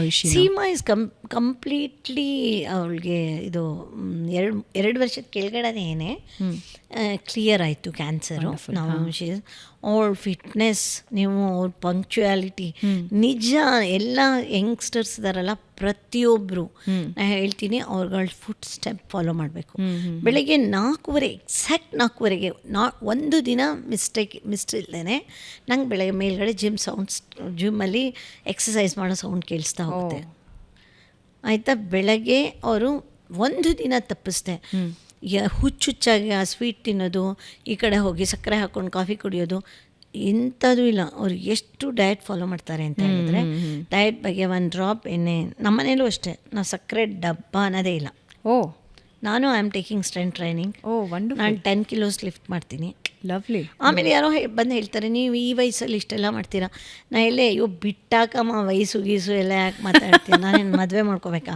ವಿಷಯ Seema is completely ಅವಳಿಗೆ ಇದು 2 ವರ್ಷದ ಕೆಳಗಡೆನೇ ಕ್ಲಿಯರ್ ಆಯಿತು ಕ್ಯಾನ್ಸರು. ನಾವು ಅವಳ ಫಿಟ್ನೆಸ್, ನೀವು ಅವ್ರ ಪಂಕ್ಚುಯಾಲಿಟಿ, ನಿಜ ಎಲ್ಲ ಯಂಗ್ಸ್ಟರ್ಸ್ ಇದಾರಲ್ಲ ಪ್ರತಿಯೊಬ್ಬರು ನಾನು ಹೇಳ್ತೀನಿ ಅವ್ರಗಳ ಫುಡ್ ಸ್ಟೆಪ್ ಫಾಲೋ ಮಾಡಬೇಕು. ಬೆಳಗ್ಗೆ 4:15 ಎಕ್ಸಾಕ್ಟ್ 4:15ಗೆ ಒಂದು ದಿನ ಮಿಸ್ ಇಲ್ಲದೇ ನಂಗೆ ಬೆಳಗ್ಗೆ ಮೇಲ್ಗಡೆ ಜಿಮ್ಮಲ್ಲಿ ಎಕ್ಸಸೈಸ್ ಮಾಡೋ ಸೌಂಡ್ ಕೇಳಿಸ್ತಾ ಹೋಗುತ್ತೆ. ಆಯಿತಾ, ಬೆಳಗ್ಗೆ ಅವರು ಒಂದು ದಿನ ತಪ್ಪಿಸ್ದೆ ಹುಚ್ಚುಚ್ಚಾಗಿ ಆ ಸ್ವೀಟ್ ತಿನ್ನೋದು, ಈ ಕಡೆ ಹೋಗಿ ಸಕ್ಕರೆ ಹಾಕ್ಕೊಂಡು ಕಾಫಿ ಕುಡಿಯೋದು ಇಂಥದ್ದು ಇಲ್ಲ. ಅವ್ರು ಎಷ್ಟು ಡಯಟ್ ಫಾಲೋ ಮಾಡ್ತಾರೆ ಅಂತ ಹೇಳಿದ್ರೆ, ಡಯಟ್ ಬಗ್ಗೆ ಒಂದು ಡ್ರಾಪ್ ಎಣ್ಣೆ, ನಮ್ಮನೇಲೂ ಅಷ್ಟೇ, ನಾವು ಸಕ್ಕರೆ ಡಬ್ಬ ಅನ್ನೋದೇ ಇಲ್ಲ. ನಾನು I am taking strength training. ನಾನು 10 kilos ಲಿಫ್ಟ್ ಮಾಡ್ತೀನಿ. ಲವ್ಲಿ. ಆಮೇಲೆ ಯಾರೋ ಬಂದು ಹೇಳ್ತಾರೆ, ನೀವು ಈ ವಯಸ್ಸಲ್ಲಿ ಇಷ್ಟೆಲ್ಲ ಮಾಡ್ತೀರಾ. ನಾ ಎಲ್ಲೇ ಬಿಟ್ಟಾಕಮ್ಮ ವಯಸ್ಸು ಗೀಸು ಎಲ್ಲ ಯಾಕೆ ಮಾತಾಡ್ತೀನಿ, ನಾನೇನು ಮದುವೆ ಮಾಡ್ಕೋಬೇಕಾ?